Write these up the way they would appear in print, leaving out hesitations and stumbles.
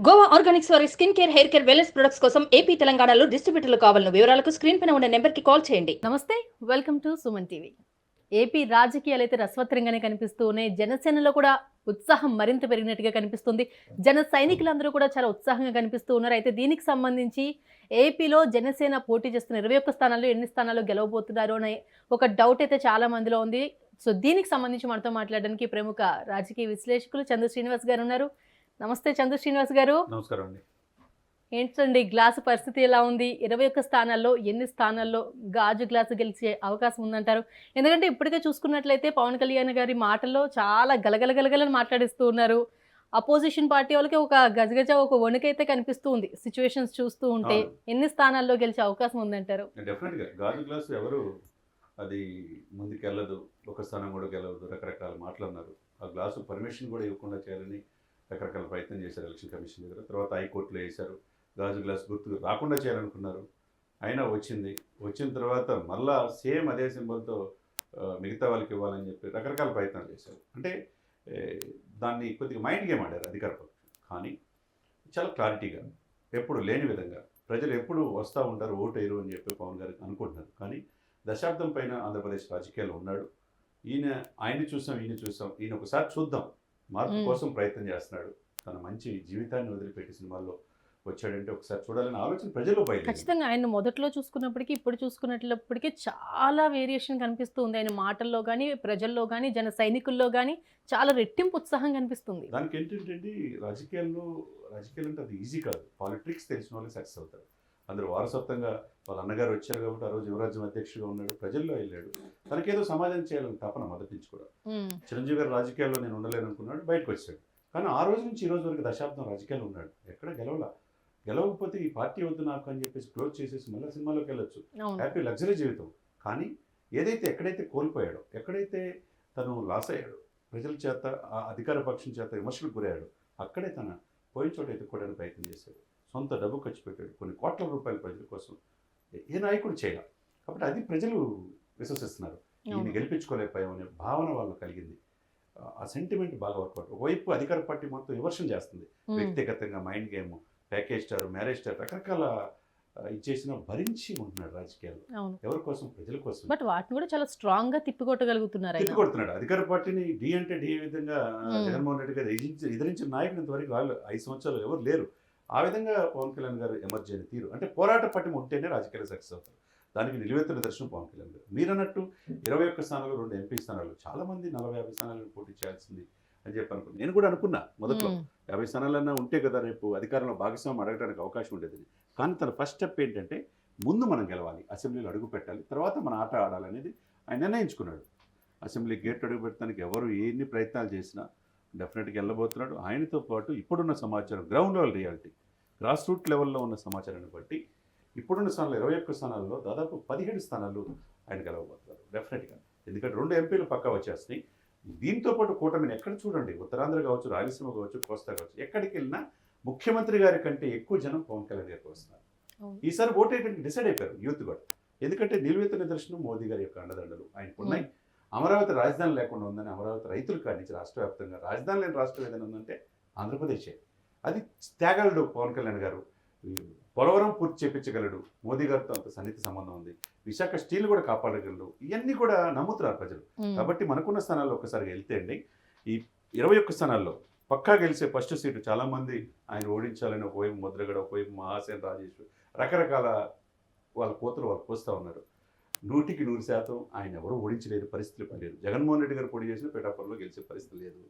Goa Organics వారి skin care, hair care, wellness products కోసం AP, తెలంగాణలో డిస్ట్రిబ్యూటర్లు కావాలను వివరాలకు స్క్రీన్ పైన ఉన్న నెంబర్కి కాల్ చేయండి. నమస్తే, welcome to Suman TV. AP రాజకీయాలు అయితే రసవత్తరంగానే కనిపిస్తూ ఉన్నాయి. జనసేనలో కూడా ఉత్సాహం మరింత పెరిగినట్టుగా కనిపిస్తుంది. జన సైనికులందరూ కూడా చాలా ఉత్సాహంగా కనిపిస్తూ ఉన్నారు. అయితే దీనికి సంబంధించి ఏపీలో జనసేన పోటీ చేస్తున్న 21 స్థానాల్లో ఎన్ని స్థానాల్లో గెలవబోతున్నారు అనే ఒక డౌట్ అయితే చాలా మందిలో ఉంది. సో దీనికి సంబంధించి మనతో మాట్లాడడానికి ప్రముఖ రాజకీయ విశ్లేషకులు చంద్ర శ్రీనివాస్ గారు ఉన్నారు. నమస్తే చంద్ర శ్రీనివాస్ గారు. నమస్కారం అండి. ఏంటండి గ్లాసు పరిస్థితి ఎలా ఉంది? 21 స్థానాల్లో ఎన్ని స్థానాల్లో గాజు గ్లాసు గెలిచే అవకాశం ఉందంటారు? ఎందుకంటే ఇప్పటికే చూసుకున్నట్లయితే పవన్ కళ్యాణ్ గారి మాటల్లో చాలా గలగలగలగలని మాట్లాడిస్తూ ఉన్నారు. అపోజిషన్ పార్టీ వాళ్ళకి ఒక గజగజ ఒక వణుకైతే కనిపిస్తూ ఉంది సిచ్యువేషన్స్ చూస్తూ ఉంటే. ఎన్ని స్థానాల్లో గెలిచే అవకాశం ఉందంటారు? డెఫినెట్గా గాజు గ్లాసు ఎవరు అది ముందుకెళ్ళదు, ఒక స్థానం కూడా గెలవదు, రకరకాల మాటలు అన్నారు. ఆ గ్లాసు పర్మిషన్ కూడా ఇవ్వకుండా చేయాలని రకరకాల ప్రయత్నం చేశారు ఎలక్షన్ కమిషన్ దగ్గర. తర్వాత హైకోర్టులో వేశారు, గాజు గ్లాస్ గుర్తు రాకుండా చేయాలనుకున్నారు, అయినా వచ్చింది. వచ్చిన తర్వాత మళ్ళా సేమ్ అదే సింబల్తో మిగతా వాళ్ళకి ఇవ్వాలని చెప్పి రకరకాల ప్రయత్నాలు చేశారు. అంటే దాన్ని కొద్దిగా మైండ్ గేమ్ ఆడారు అధికార పక్షం. కానీ చాలా క్లారిటీగా ఎప్పుడు లేని విధంగా ప్రజలు ఎప్పుడు వస్తూ ఉంటారు, ఓటు వేయరు అని చెప్పి పవన్ గారికి అనుకుంటున్నారు. కానీ దశాబ్దం పైన ఆంధ్రప్రదేశ్ రాజకీయాలు ఉన్నాడు. ఆయన్ని చూసాం, ఈయన ఒకసారి చూద్దాం, మార్పు కోసం ప్రయత్నం చేస్తున్నాడు. తన మంచి జీవితాన్ని వదిలిపెట్టి సినిమాల్లో వచ్చాడంటే ఒకసారి చూడాలని ఆలోచన ప్రజల్లో బయట. ఖచ్చితంగా ఆయన మొదట్లో చూసుకున్నప్పటికీ ఇప్పుడు చూసుకున్నప్పటికీ చాలా వేరియేషన్ కనిపిస్తుంది. ఆయన మాటల్లో కానీ, ప్రజల్లో కానీ, జన సైనికుల్లో కానీ చాలా రెట్టింపు ఉత్సాహం కనిపిస్తుంది. దానికి ఏంటంటే రాజకీయాలు అంటే అది ఈజీ కాదు. పాలిటిక్స్ తెలిసిన వాళ్ళు సక్సెస్ అవుతారు. అందరూ వారసత్వంగా వాళ్ళ అన్నగారు వచ్చారు కాబట్టి ఆ రోజు యువరాజ్యం అధ్యక్షుడిగా ఉన్నాడు, ప్రజల్లో వెళ్ళాడు. తనకేదో సమాధానం చేయాలని తపన మొదటి నుంచి కూడా. చిరంజీవి గారు రాజకీయాల్లో నేను ఉండలేను అనుకున్నాడు, బయటకు వచ్చాడు. కానీ ఆ రోజు నుంచి ఈ రోజు వరకు దశాబ్దం రాజకీయాలు ఉన్నాడు, ఎక్కడ గెలవకపోతే ఈ పార్టీ వద్దు నాకు అని చెప్పేసి క్లోజ్ చేసేసి మళ్ళీ సినిమాలోకి వెళ్ళొచ్చు, హ్యాపీ లగ్జరీ జీవితం. కానీ ఎక్కడైతే కోల్పోయాడో, ఎక్కడైతే తను లాస్ అయ్యాడో, ప్రజల చేత ఆ అధికార పక్షం చేత విమర్శలకు గురయ్యాడు, అక్కడే తన పోయిన చోట ఎత్తుక్కోవడానికి ప్రయత్నం చేశాడు. సొంత డబ్బు ఖర్చు పెట్టాడు, కొన్ని కోట్ల రూపాయల ప్రజల కోసం. ఏ నాయకుడు చేయాలి కాబట్టి అది ప్రజలు విశ్వసిస్తున్నారు. ఈయన గెలిపించుకోలేకపోయామనే భావన వాళ్ళు కలిగింది. ఆ సెంటిమెంట్ బాగా వర్కౌట్. ఒకవైపు అధికార పార్టీ మొత్తం విమర్శన చేస్తుంది, వ్యక్తిగతంగా mind game, package star, marriage star, రకరకాల ఇచ్చేసిన భరించి ఉంటున్నాడు రాజకీయాల్లో. ఎవరి కోసం? ప్రజల కోసం. బట్ వాటిని కూడా చాలా స్ట్రాంగ్ గా తిప్పికొడుతున్నాడు. అధికార పార్టీని డి అంటే డి విధంగా జగన్మోహన్ రెడ్డి గారు ఎదిరించిన నాయకులు ఇంతవరకు వాళ్ళు 5 సంవత్సరాలు ఎవరు లేరు. ఆ విధంగా పవన్ కళ్యాణ్ గారు ఎమర్జీ అయిన తీరు అంటే పోరాట పట్టిమ ఉంటేనే రాజకీయాలు సక్సెస్ అవుతారు. దానికి నిలువెత్తిన దర్శనం పవన్ కళ్యాణ్ గారు. మీరు అన్నట్టు 21 స్థానాలు, 2 ఎంపీ స్థానాలు, చాలా మంది 40-50 స్థానాలను పోటీ చేయాల్సింది అని చెప్పి అనుకున్నాను. నేను కూడా అనుకున్నా మొదట్లో 50 స్థానాలన్నా ఉంటే కదా రేపు అధికారంలో భాగస్వామ్యం అడగడానికి అవకాశం ఉండేది. కానీ తన ఫస్ట్ స్టెప్ ఏంటంటే ముందు మనం గెలవాలి, అసెంబ్లీలో అడుగు పెట్టాలి, తర్వాత మన ఆట ఆడాలనేది ఆయన నిర్ణయించుకున్నాడు. అసెంబ్లీ గేట్ అడుగు పెట్టడానికి ఎవరు ఎన్ని ప్రయత్నాలు చేసినా డెఫినెట్గా వెళ్ళబోతున్నాడు. ఆయనతో పాటు ఇప్పుడున్న సమాచారం, ground level reality, grass root లెవెల్లో ఉన్న సమాచారాన్ని బట్టి ఇప్పుడున్న స్థానాలు 21 స్థానాల్లో దాదాపు 17 స్థానాలు ఆయన గెలవబోతున్నారు డెఫినెట్గా. ఎందుకంటే 2 ఎంపీలు పక్కా వచ్చేస్తున్నాయి. దీంతో పాటు కూటమిని ఎక్కడ చూడండి, ఉత్తరాంధ్ర కావచ్చు, రాయలసీమ కావచ్చు, కోస్తా కావచ్చు, ఎక్కడికి వెళ్ళినా ముఖ్యమంత్రి గారి కంటే ఎక్కువ జనం పవన్ కళ్యాణ్ గారికి వస్తున్నారు. ఈసారి ఓటేయడానికి డిసైడ్ అయిపోయారు యూత్ కూడా. ఎందుకంటే నిలువెత్తిన నిదర్శనం మోదీ గారి యొక్క అండదండలు ఆయనకు ఉన్నాయి. అమరావతి రాజధాని లేకుండా ఉందని అమరావతి రైతులు కానించి రాష్ట్ర వ్యాప్తంగా రాజధాని లేని రాష్ట్రం ఏదైనా ఉందంటే ఆంధ్రప్రదేశే. అది తేగలడు పవన్ కళ్యాణ్ గారు. పోలవరం పూర్తి చేపించగలడు, మోదీ గారితో అంత సన్నిహిత సంబంధం ఉంది. విశాఖ స్టీల్ కూడా కాపాడగలడు. ఇవన్నీ కూడా నమ్ముతున్నారు ప్రజలు. కాబట్టి మనకున్న స్థానాల్లో ఒక్కసారి వెళ్తే అండి, ఈ 21 స్థానాల్లో పక్కా గెలిచే ఫస్ట్ సీటు చాలామంది ఆయన ఓడించాలని ఒకవైపు ముద్రగడ, ఒకవైపు మహాసేన్ రాజేష్, రకరకాల వాళ్ళ కోతలు వాళ్ళు పోస్తూ ఉన్నారు. 100% ఆయన ఎవరూ ఓడించలేరు, పరిస్థితులు పడలేదు. జగన్మోహన్ రెడ్డి గారు పోటీ చేసిన పిఠాపురంలో గెలిచే పరిస్థితి లేదు,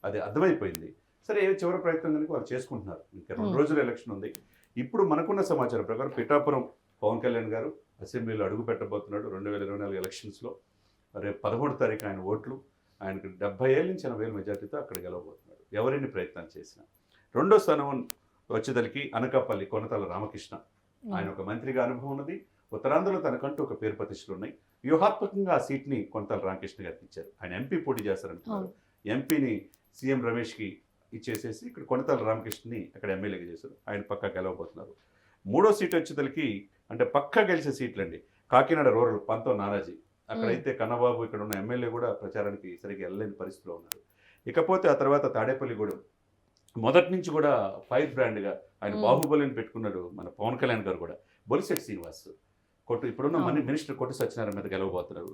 అది అర్థమైపోయింది. సరే చివరి ప్రయత్నం కనుక వాళ్ళు చేసుకుంటున్నారు. ఇంకా 2 రోజులు ఎలక్షన్ ఉంది. ఇప్పుడు మనకున్న సమాచారం ప్రకారం పిఠాపురం పవన్ కళ్యాణ్ గారు అసెంబ్లీలో అడుగు పెట్టబోతున్నాడు 2024 ఎలక్షన్స్లో. రేపు 13వ తారీఖు ఆయన ఓట్లు. ఆయనకు 70,000 నుంచి 80,000 మెజార్టీతో అక్కడ గెలవబోతున్నాడు ఎవరిని ప్రయత్నాలు చేసినా. 2వ స్థానం వచ్చేదలికి అనకాపల్లి కొనతాల రామకృష్ణ. ఆయన ఒక మంత్రిగా అనుభవం ఉన్నది. ఉత్తరాంధ్రలో తనకంటూ ఒక పేరు ప్రతిష్టలు ఉన్నాయి. వ్యూహాత్మకంగా ఆ సీట్ని కొనతాల రామకృష్ణ గారికి ఇచ్చారు. ఆయన ఎంపీ పోటీ చేస్తారంటున్నారు. ఎంపీని సీఎం రమేష్కి ఇచ్చేసేసి ఇక్కడ కొనతాల రామకృష్ణని అక్కడ ఎమ్మెల్యేగా చేశారు. ఆయన పక్కా గెలవబోతున్నారు. 3వ సీట్ వచ్చేదలికి అంటే పక్కా గెలిచే సీట్లండి. కాకినాడ రూరల్ పంతో నానాజీ. అక్కడైతే కన్నబాబు ఇక్కడ ఉన్న ఎమ్మెల్యే కూడా ప్రచారానికి సరిగ్గా వెళ్ళలేని పరిస్థితిలో ఉన్నారు. ఇకపోతే ఆ తర్వాత తాడేపల్లిగూడెం మొదటి నుంచి కూడా ఫైర్ బ్రాండ్గా ఆయన మ్మ్. బాహుబలిని పెట్టుకున్నాడు మన పవన్ కళ్యాణ్ గారు కూడా. బొలిశెట్టి శ్రీనివాస్ ఇప్పుడున్న అవును. మినిస్టర్ కొట్టు సత్యనారాయణ మీద గెలవబోతున్నారు.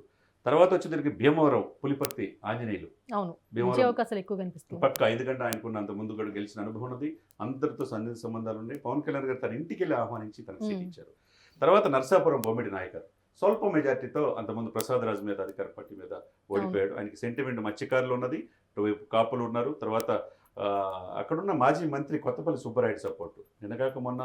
తర్వాత వచ్చేసరికి భీమవరం పులిపర్తి ఆంజనేయులు. అవును, విజయ భీమవరం అవకాశాలు ఎక్కువ కనిపిస్తుంది. పక్క 5 గంట ఆయనకున్న అంత ముందు కూడా గెలిచిన అనుభవం ఉంది. అందరితో సన్నిహిత సంబంధాలు ఉన్నాయి. పవన్ కళ్యాణ్ గారు తన ఇంటికి వెళ్ళి ఆహ్వానించి తనకు సీట్ మ్మ్. ఇచ్చారు. తర్వాత నరసాపురం బొమ్మిడి నాయకర్ స్వల్ప మెజార్టీతో అంతకుముందు ప్రసాద్ రాజు మీద అధికార పార్టీ మీద ఓడిపోయాడు. ఆయనకి సెంటిమెంట్ మత్స్యకారులు ఉన్నది, ఇటువైపు కాపులు ఉన్నారు. తర్వాత అక్కడున్న మాజీ మంత్రి కొత్తపల్లి సుబ్బరాయుడు సపోర్టు. నిన్నగాక మొన్న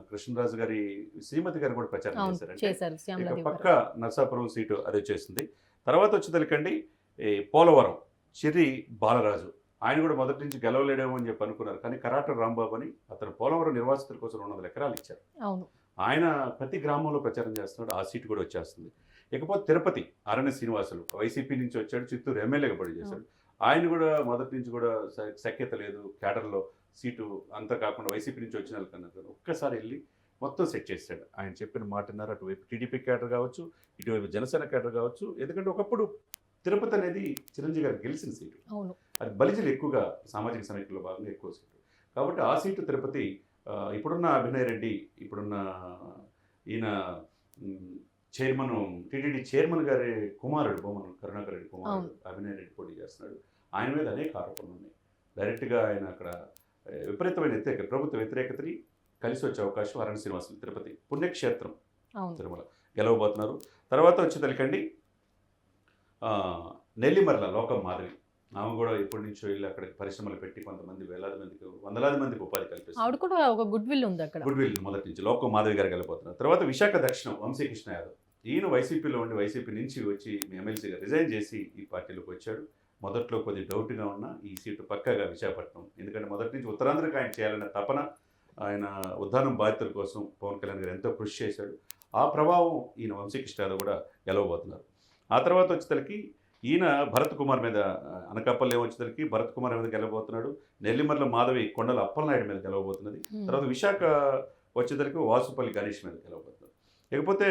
కృష్ణరాజు గారి శ్రీమతి గారు కూడా ప్రచారం అవును, చేశారంటే చేశారు ఇక శ్యామలాదేవి పక్క గారు. నరసాపురం సీటు అది వచ్చేసింది. తర్వాత వచ్చేదలికండి ఈ పోలవరం చిర్రి బాలరాజు. ఆయన కూడా మొదటి నుంచి గెలవలేడేమో అని చెప్పి అనుకున్నారు. కానీ కరాట రాంబాబు అని అతను పోలవరం నిర్వాసితుల కోసం 200 ఎకరాలు ఇచ్చారు. అవును, ఆయన ప్రతి గ్రామంలో ప్రచారం చేస్తున్నాడు. ఆ సీటు కూడా వచ్చేస్తుంది. ఇకపోతే తిరుపతి అరణ్య శ్రీనివాసులు వైసీపీ నుంచి వచ్చాడు, చిత్తూరు ఎమ్మెల్యేగా పోటీ చేశాడు. ఆయన కూడా మొదటి నుంచి కూడా సఖ్యత లేదు, క్యాడర్లో సీటు అంతా కాకుండా వైసీపీ నుంచి వచ్చిన వాళ్ళకన్నా ఒక్కసారి వెళ్ళి మొత్తం సెట్ చేశాడు. ఆయన చెప్పిన మాటన్నారు. అటువైపు టీడీపీ క్యాడర్ కావచ్చు, ఇటువైపు జనసేన క్యాడర్ కావచ్చు. ఎందుకంటే ఒకప్పుడు తిరుపతి అనేది చిరంజీవి గారు గెలిచిన సీటు. అవును, అది బలిజలు ఎక్కువగా సామాజిక సమీక్షలో భాగంగా ఎక్కువ సీటు కాబట్టి ఆ సీటు తిరుపతి. ఇప్పుడున్న అభినయ్ రెడ్డి, ఇప్పుడున్న ఈయన చైర్మన్ టీటీడీ చైర్మన్ గారి కుమారుడు బొమ్మను కరుణాకర్ రెడ్డి కుమారుడు అభినయ్ రెడ్డి పోటీ చేస్తున్నాడు. ఆయన మీద అనేక ఆరోపణలు ఉన్నాయి. డైరెక్ట్గా ఆయన అక్కడ విపరీతమైన వ్యతిరేకత, ప్రభుత్వ వ్యతిరేకతని కలిసి వచ్చే అవకాశం. అరణ్య శ్రీనివాసులు తిరుపతి పుణ్యక్షేత్రం అవును, తిరుమల గెలవబోతున్నారు. తర్వాత వచ్చేదలికండి నెల్లిమర్ల లోకం మాధవి. ఆమె కూడా ఇప్పటి నుంచో వెళ్ళి అక్కడికి పరిశ్రమలు పెట్టి కొంతమంది వందలాది మందికి ఉపాధి ఆవిడ కల్పిస్తారు. కూడా ఒక గుడ్ విల్ ఉంది అక్కడ. గుడ్ విల్ మొదటి నుంచి లోకం మాధవి గారు గెలబోతున్నారు. తర్వాత విశాఖ దక్షిణం వంశీకృష్ణ యాదవ్. ఈయన వైసీపీలో ఉండి వైసీపీ నుంచి వచ్చి ఎమ్మెల్సీగా రిజైన్ చేసి ఈ పార్టీలోకి వచ్చాడు. మొదట్లో కొద్ది డౌట్గా ఉన్న ఈ సీటు పక్కగా విశాఖపట్నం. ఎందుకంటే మొదటి నుంచి ఉత్తరాంధ్రకి ఆయన చేయాలన్న తపన, ఆయన ఉద్దానం బాధితుల కోసం పవన్ కళ్యాణ్ గారు ఎంతో కృషి చేశాడు. ఆ ప్రభావం ఈయన వంశీకృష్ణ యాదవ్ కూడా గెలవబోతున్నారు. ఆ తర్వాత వచ్చేసరికి ఈయన భరత్ కుమార్ మీద, అనకాపల్లి వచ్చేసరికి భరత్ కుమార్ మీద గెలవబోతున్నాడు. నెల్లిమర్ల మాధవి కొండల అప్పలనాయుడు మీద గెలవబోతున్నది. తర్వాత విశాఖ వచ్చేసరికి వాసుపల్లి గణేష్ మీద గెలవబోతున్నారు. ఇకపోతే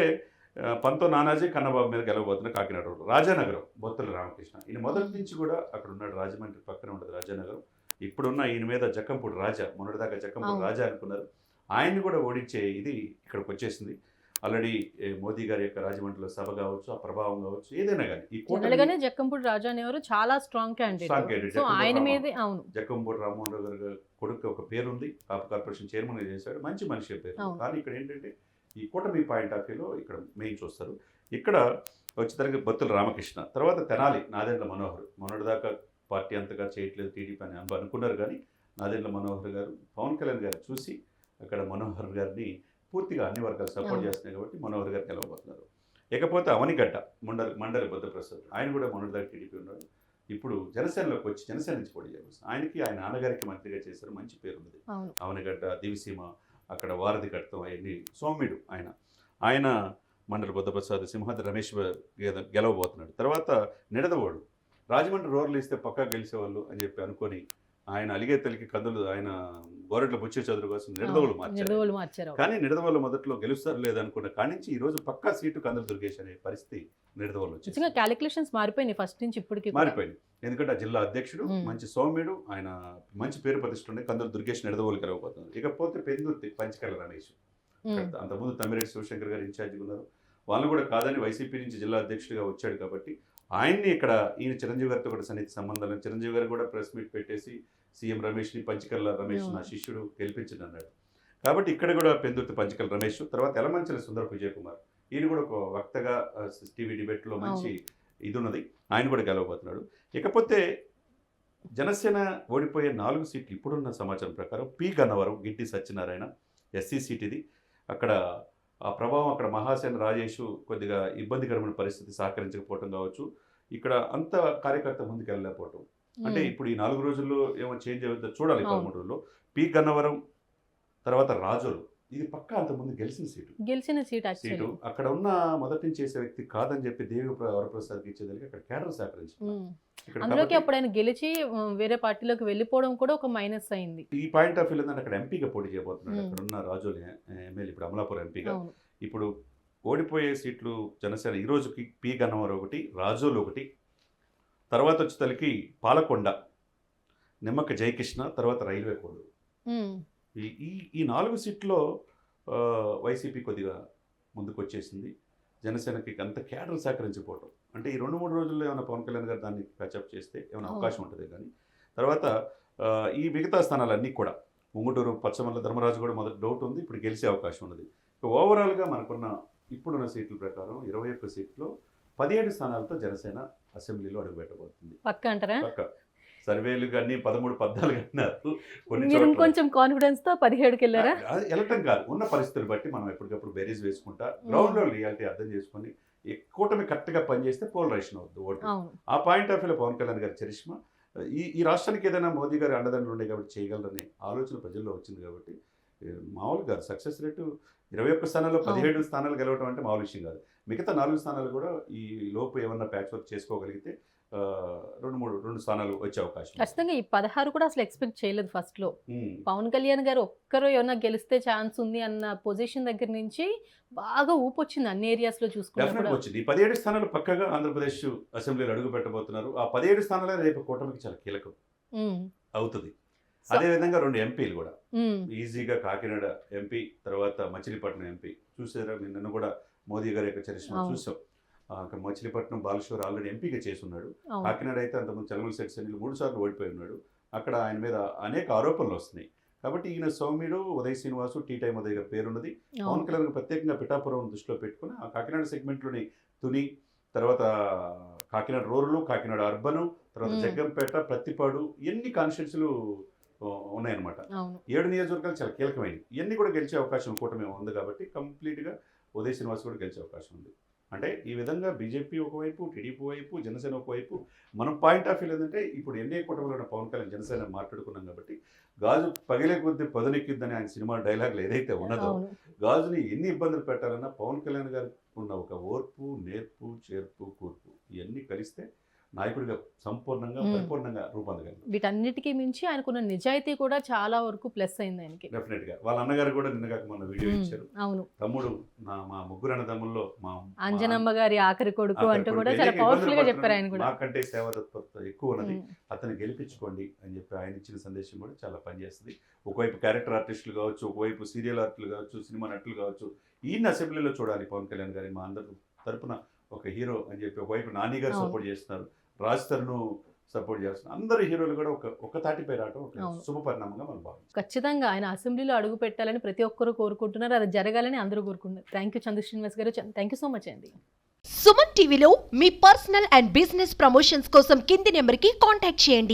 పంతో నానాజీ కన్నబాబు మీద గెలవబోతున్న కాకినాడ రోడ్డు. రాజానగరం బొత్తుల రామకృష్ణ. ఈయన మొదటి నుంచి కూడా అక్కడ ఉన్నాడు. రాజమండ్రి పక్కన ఉంటుంది రాజానగరం. ఇప్పుడున్న ఈయన మీద జక్కంపూడి రాజా, మొన్నటిదాకా జక్కంపూడి రాజా అనుకున్నారు. ఆయన్ని కూడా ఓడించే ఇది ఇక్కడికి వచ్చేసింది. ఆల్రెడీ మోదీ గారి యొక్క రాజమండ్రిలో సభ కావచ్చు, ఆ ప్రభావం కావచ్చు, ఏదైనా కానీ ఈ జనరల్గానే జక్కంపూడి రాజా అనేవారు చాలా స్ట్రాంగ్ క్యాండిడేట్. సో ఆయన మీదే అవును జక్కంపూడి రామ్మోహన్ రావు గారి కొడుకు ఒక పేరు ఉంది. కాపు కార్పొరేషన్ చైర్మన్ చేశాడు. మంచి మనిషి పేరు. కానీ ఇక్కడ ఏంటంటే ఈ కూటమి పాయింట్ ఆఫ్ వ్యూలో ఇక్కడ మెయిన్ చూస్తారు. ఇక్కడ వచ్చేసరికి బొత్తుల రామకృష్ణ. తర్వాత తెనాలి నాదెండ్ల మనోహర్. మొన్నటిదాకా పార్టీ అంతగా చేయట్లేదు టీడీపీ అని అనుకున్నారు. కానీ నాదెండ్ల మనోహర్ గారు పవన్ కళ్యాణ్ గారు చూసి అక్కడ మనోహర్ గారిని పూర్తిగా అన్ని వర్గాలు సపోర్ట్ చేస్తున్నాయి కాబట్టి మనోహర్ గారు గెలవబోతున్నారు. ఇకపోతే అవనిగడ్డ మండలి బుద్ధప్రసాద్. ఆయన కూడా మొన్నటిదాకా టీడీపీ ఉన్నాడు. ఇప్పుడు జనసేనలోకి వచ్చి జనసేన నుంచి పోటీ చేస్తారు. ఆయనకి ఆయన నాన్నగారికి మంత్రిగా చేశారు. మంచి పేరు ఉంది. అవనిగడ్డ, దివిసీమ, అక్కడ వారధి కడతాం అవన్నీ సౌమ్యుడు ఆయన మండలి బుద్ధప్రసాద్. సింహాద్రి రమేష్ గెలవబోతున్నాడు. తర్వాత నిడదవోడు. రాజమండ్రి రోర్లు ఇస్తే పక్కా గెలిచేవాళ్ళు అని చెప్పి అనుకొని ఆయన అలిగేతలికి కందులు, ఆయన గోరెట్ల బుచ్చే చదువు కోసం నిడదవోలు మార్చారు. కానీ నిడదవోలు మొదట్లో గెలుస్తారు లేదనుకున్న కానించి ఈ రోజు పక్కా సీటు కందులు దుర్గేష్ అనే పరిస్థితి నిడదవోలు వచ్చింది. క్యాలిక్యులేషన్స్ మారిపోయినాయి ఫస్ట్ నుంచి ఇప్పటికి మారిపోయింది. ఎందుకంటే ఆ జిల్లా అధ్యక్షుడు మంచి సౌమ్యుడు, ఆయన మంచి పేరు ప్రతిష్ఠ కందులు దుర్గేష్ నిడదవోలు గెలవబోతున్నారు. ఇకపోతే పెందుర్తి పంచకర్ల రమేష్. అంతకుముందు తమ్మిరెడ్డి శివశంకర్ గారు ఇన్ఛార్జిగా ఉన్నారు. వాళ్ళు కూడా కాదని వైసీపీ నుంచి జిల్లా అధ్యక్షుడిగా వచ్చాడు కాబట్టి ఆయన్ని ఇక్కడ ఈయన చిరంజీవి గారితో కూడా సన్నిహిత సంబంధాలు. చిరంజీవి గారు కూడా ప్రెస్ మీట్ పెట్టేసి సీఎం రమేష్ని పంచకర్ల రమేష్ నా శిష్యుడు గెలిపించింది అన్నాడు. కాబట్టి ఇక్కడ కూడా పెందుర్తి పంచకర్ల రమేష్. తర్వాత ఎలమంచల సుందరపు విజయ్ కుమార్. ఈయన కూడా ఒక వక్తగా టీవీ డిబేట్లో మంచి ఇది ఉన్నది. ఆయన కూడా గెలవబోతున్నాడు. ఇకపోతే జనసేన ఓడిపోయే 4 సీట్లు ఇప్పుడున్న సమాచారం ప్రకారం P Gannavaram, Giddi Satyanarayana SC seat ఇది. అక్కడ ఆ ప్రభావం అక్కడ మహాసేన రాజేష్ కొద్దిగా ఇబ్బందికరమైన పరిస్థితి, సహకరించకపోవటం కావచ్చు. ఇక్కడ అంత కార్యకర్త ముందుకు వెళ్ళలేకపోవటం. అంటే ఇప్పుడు ఈ 4 రోజుల్లో ఏమో చేంజ్ అవుతుందో చూడాలి. 13 రోజుల్లో పి గన్నవరం, తర్వాత రాజోలు. ఇది పక్కా అంతకుముందు గెలిచిన సీటు. అక్కడ ఉన్న మొదటి నుంచి చేసే వ్యక్తి కాదని చెప్పి దేవి వరప్రసాద్కి ఇచ్చేదానికి అక్కడ కేడర్ సహకరించింది. అందులోకి అప్పుడు ఆయన గెలిచి వేరే పార్టీలోకి వెళ్ళిపోవడం కూడా ఒక మైనస్ అయింది. ఈ పాయింట్ ఆఫ్ వ్యూ ఏంటంటే అక్కడ ఎంపీగా పోటీ చేయబోతున్నాడు. అక్కడ ఉన్న రాజోలు ఎమ్మెల్యే ఇప్పుడు అమలాపురం ఎంపీగా. ఇప్పుడు ఓడిపోయే సీట్లు జనసేన ఈ రోజుకి పి గన్నవరం ఒకటి, రాజోలు ఒకటి. తర్వాత వచ్చేసరికి పాలకొండ, నిమ్మక జయకృష్ణ, తర్వాత రైల్వే కోడ్. ఉమ్, ఈ ఈ ఈ 4 సీట్లో వైసీపీ కొద్దిగా ముందుకు వచ్చేసింది. జనసేనకి అంత క్యాడర్ సహకరించిపోవటం, అంటే ఈ 2-3 రోజుల్లో ఏమైనా పవన్ కళ్యాణ్ గారు దాన్ని ప్యాచప్ చేస్తే ఏమైనా అవకాశం ఉంటుంది. కానీ తర్వాత ఈ మిగతా స్థానాలన్నీ కూడా ఉంగుటూరు, పచ్చమల్ల, ధర్మరాజు కూడా మొదటి డౌట్ ఉంది, ఇప్పుడు గెలిచే అవకాశం ఉన్నది. ఓవరాల్గా మనకున్న ఇప్పుడున్న సీట్ల ప్రకారం 21 సీట్లో 17 స్థానాలతో జనసేన అసెంబ్లీలో అడుగుపెట్టబోతుంది. పక్క అంటారా? పక్క సర్వేలు కానీ 13, 14 అన్నారు. కొన్ని మీరు చోట్ల ఇంకొంచెం కాన్ఫిడెన్స్ తో 17కి వెళ్ళారా? అది వెళ్ళటం కాదు, ఉన్న పరిస్థితులు బట్టి మనం ఎప్పటికప్పుడు బేరీజ్ వేసుకుంటా గ్రౌండ్లో రియాలిటీ అర్థం చేసుకొని కూటమి కరెక్ట్గా పనిచేస్తే పోలరైజేషన్ అవుతుంది ఓటు. అవును. ఆ పాయింట్ ఆఫ్ వ్యూలో పవన్ కళ్యాణ్ గారి చరిష్మా ఈ రాష్ట్రానికి ఏదైనా మోదీ గారి అండదండలు ఉండే కాబట్టి చేయగలరనే ఆలోచన ప్రజల్లో వచ్చింది. కాబట్టి మామూలుగా సక్సెస్ రేటు 21 స్థానాల్లో 17 స్థానాలు గెలవడం అంటే మామూలు విషయం కాదు. మిగతా 4 స్థానాలు కూడా ఈ లోపు ఏమన్నా ప్యాచ్ వర్క్ చేసుకోగలిగితే 2 స్థానాలు వచ్చే అవకాశం. ఖచ్చితంగా ఈ 16 కూడా అసలు ఎక్స్పెక్ట్ చేయలేదు ఫస్ట్ లో. ఉమ్. పవన్ కళ్యాణ్ గారు ఒక్కరు ఏమన్నా గెలిస్తే ఛాన్స్ ఉంది అన్న పొజిషన్ దగ్గర నుంచి బాగా ఊపొచ్చింది అన్ని ఏరియాస్ లో చూసుకున్నా డెఫినెట్ కూడా. వచ్చింది. ఈ 17 స్థానాలు పక్కగా ఆంధ్రప్రదేశ్ అసెంబ్లీలో అడుగు పెట్టబోతున్నారు. ఆ 17 స్థానాలే రేపు కూటమికి చాలా కీలకం ఉమ్, అవుతుంది. సో- అదేవిధంగా 2 ఎంపీలు కూడా ఉమ్, ఈజీగా కాకినాడ ఎంపీ, తర్వాత మచిలీపట్నం ఎంపీ చూసారా. నిన్న కూడా మోదీ గారి యొక్క చరిష్మా అవును. చూసాం. మచిలీపట్నం బాలశివర్ ఆల్రెడీ ఎంపీగా చేసి ఉన్నాడు. అవును. కాకినాడ అయితే అంతకుముందు చలమల శెట్టి సునీల్ 3 సార్లు ఓడిపోయి ఉన్నాడు. అక్కడ ఆయన మీద అనేక ఆరోపణలు వస్తున్నాయి. కాబట్టి ఈయన సౌమ్యుడు, ఉదయ్ శ్రీనివాసు, టీ టైం ఉదయ్ గారి పేరున్నది. పవన్ అవును. కళ్యాణ్ ప్రత్యేకంగా పిఠాపురం దృష్టిలో పెట్టుకుని ఆ కాకినాడ సెగ్మెంట్లోని తుని, తర్వాత కాకినాడ రూరల్, కాకినాడ అర్బను, తర్వాత జగ్గంపేట, ప్రత్తిపాడు, ఎన్ని కాన్స్టిట్యూన్సీలు ఉన్నాయన్నమాట. అవును. 7 నియోజకవర్గాలు చాలా కీలకమైనవి. ఇవన్నీ కూడా గెలిచే అవకాశం కూటమి ఉంది. కాబట్టి కంప్లీట్గా ఉదయ్ శ్రీనివాస్ కూడా గెలిచే అవకాశం ఉంది. అంటే ఈ విధంగా బీజేపీ ఒకవైపు, టీడీపీ వైపు, జనసేన ఒకవైపు. మనం పాయింట్ ఆఫ్ వ్యూ ఏంటంటే ఇప్పుడు ఎన్ఏ కూటమిలో ఉన్న పవన్ కళ్యాణ్ జనసేన మాట్లాడుకున్నాం కాబట్టి గాజు పగిలే కొద్దీ పదునెక్కిద్దని ఆయన సినిమా డైలాగులు ఏదైతే ఉన్నదో, అవును. గాజుని ఎన్ని ఇబ్బందులు పెట్టాలన్నా పవన్ కళ్యాణ్ గారికి ఉన్న ఒక ఓర్పు, నేర్పు, చేర్పు, కూర్పు ఇవన్నీ కలిస్తే నాయకుడిగా సంపూర్ణంగా పరిపూర్ణంగా రూపొందగలరు. వీటన్నిటికీ మించి ఆయనకున్న నిజాయితీ కూడా చాలా వరకు ప్లస్ అయింది ఆయనకి. డెఫినెట్ గా వాళ్ళ అన్నగారు కూడా నిన్నగాక మన వీడియో ఇచ్చారు. అవును. తమ్ముడు మా ముగ్గురు అన్నదమ్ముల్లో అంజనమ్మ గారి ఆఖరి కొడుకు అంటూ కూడా చాలా పవర్ఫుల్ గా చెప్పారు ఆయన కూడా. నాకంటే సేవా తత్పరత ఎక్కువ ఉన్నది, అతను గెలిపించుకోండి అని చెప్పి ఆయన ఇచ్చిన సందేశం కూడా చాలా పనిచేస్తుంది. ఒకవైపు క్యారెక్టర్ ఆర్టిస్టులు కావచ్చు, ఒకవైపు సీరియల్ ఆర్టిస్టులు కావచ్చు, సినిమా నటులు కావచ్చు, ఈయన అసెంబ్లీలో చూడాలి పవన్ కళ్యాణ్ గారి మా అందరి తరపున ఒక హీరో అని చెప్పి. ఒకవైపు నాని గారు సపోర్ట్ చేస్తున్నారు, రాజ్ తరుణ్ సపోర్ట్ చేస్తున్నారు. అందరు హీరోలు కూడా ఒక తాటిపై రావడం ఒక శుభ పరిణామంగా మనం భావిస్తాం. ఖచ్చితంగా ఆయన అసెంబ్లీలో అడుగు పెట్టాలని ప్రతి ఒక్కరు కోరుకుంటున్నారు, అది జరగాలని అందరూ కోరుకుంటున్నారు. థ్యాంక్ యూ చంద్ర శ్రీనివాస్ గారు, థ్యాంక్ యూ సో మచ్ అండి. సుమన్ టీవీలో మీ పర్సనల్ అండ్ బిజినెస్ ప్రమోషన్స్ కోసం కింది నెంబర్కి కాంటాక్ట్ చేయండి.